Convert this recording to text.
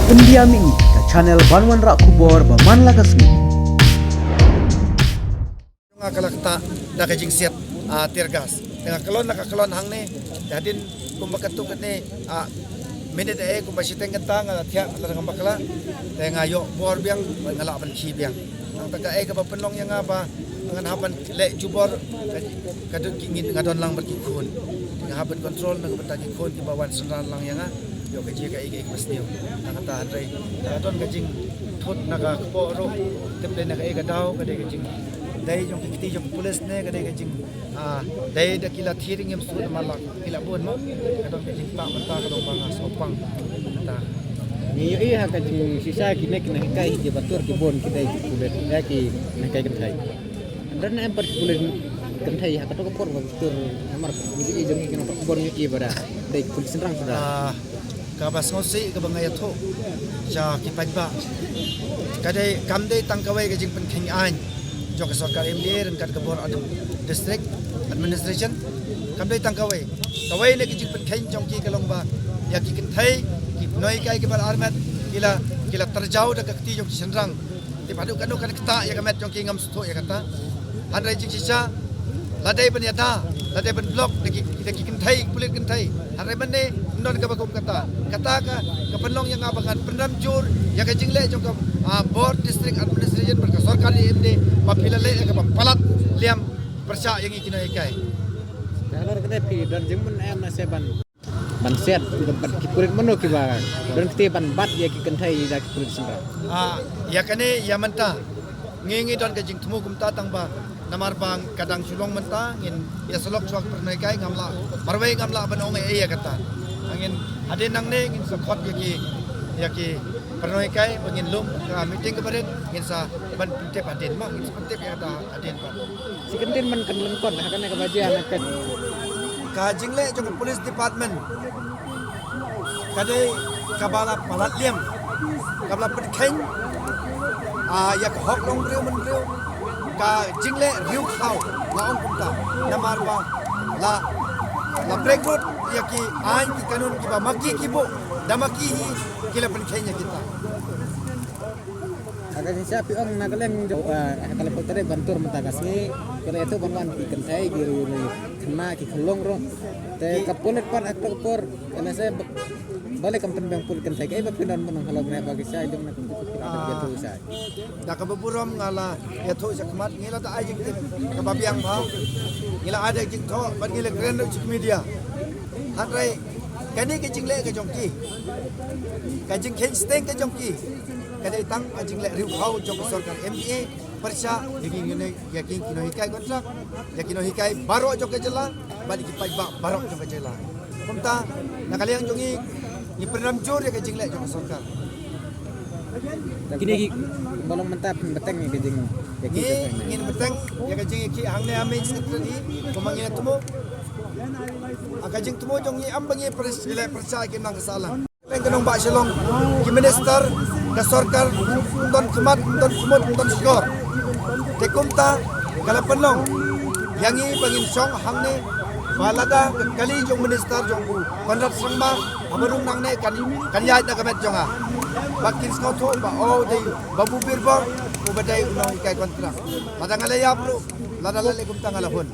Pendiam ini ke channel Banwan Rak Kubor Baman Lagasmi. Nga kalakta na kajing siat tirgas. Nga kalon nakakalon hang ni dadin kumbakatuk ni minute kumbasiteng kanta nga tiak larang bakla nga yo bor biang ngala ban chi biang. Ang taga ka penong yang apa ngan haban le jubor kadut kingin ngadon lang berkikun. Nga haban kontrol na betagi kun di bawah senran lang yang yo kaji ka igi pasniyo. Ang ta handai kadon kajing thot naga kporo temple naga ega daw kadai kajing dai jong kiti jong pulis ne kadai kajing dai da kila thiring em su malak kila bon mo kadon kajing pa mata kadon banga sopang ta ni iya kajing sisa kine kina kai je batur ki bon kita ki kulet ya ki na kai kan thai dan em per kulet kan thai ha kato por batur amar ni jong ki no bon ki bara dai kulit senrang sudah ka bas ngosi ka bangaya tho ja ki pajba kadai kamdai tangkawai kajing pen khing an jok sarkar MDA dan kad kabor district administration kamdai tangkawai kawai ne kajing pen khing jong ki kalong ba ya ki kin thai ki noi kai ki bar armat kila terjauh dak kti jong senrang ti padu kanu kan kta ya kamet jong ki ngam sto ya kata handai jing sisa ladai ban yada ladai ban blok kita kin thai kulit kin thai handai ban ne non ka bakum kata ka penong yang abangan pendam jur ya ka jingle jong ka board district administration ber sarkari MD mapila le ka palat liam persya yang ikina ikai kalau kita pi dan jemun em na seban ban set tempat ki kulit mano ki ba dan kita ban bat ya ki kentai da ki kulit sembra ya kane ya menta ngingi don ka jing tumu kumta tang ba namar bang kadang sulong menta ngin ya selok suak pernai kai ngamla marwai ngamla ban ong ya kata angin ade nang ne ngin sakot yaki pernoi kai bangin lum ka meeting kebaret ngin sa ban pinte paden mak ngin pinte ya ada aden pa si kentin man kan lengkon ha kana ka bajian kan ka jingle jong police department kadai kabala palat liam kabla pekheng yak hok long riu men riu ka jingle riu khau la ong kumta namar ba la break road yaki ain ki kanun ki ba maki ki bo damaki hi kila penkhenya kita ada siapa orang nak kalian kalau putera bantur mentagasi kalau itu bantuan ikan saya giru kena ki kelong ro te kapunet par atau por karena saya balik kampen bang pul ikan saya kayak berpindah menang kalau mereka bagi saya dong nak untuk ada gitu saya dak kaburam ngala ya tho sakmat ngila ta ajik kababiang ba ngila ada jik tho ban ngila grand media handrai kani ke jingle ke jongki kajing king steng ke jongki kadai tang kajing le riu khau jong sarkar MDA persya yakin ngene yakin kino hikai kontrak yakin hikai baro jong ke jela balik ki pajba baro jong ke jela kumta nakaliang jongi ni pernam jor ya kajing le jong sarkar kini balong mentap beteng ni kajing ngin beteng ya kajing ki hangne amin sekretari komangina tumo akajing tumo jong ni ambangi presile persya ki nang kesalahan kenong ba silong ki minister ka sarkar don kemat don kumut don skor tekumta kala penong yangi bangin song hangne balada kali jong minister jong bu konrad sangma amarung nangne kan yai na kamet jonga bakin skoto ba o dei babu birbor ubadai unong kai kontrak madangala ya bro lada lale kumta ngalahon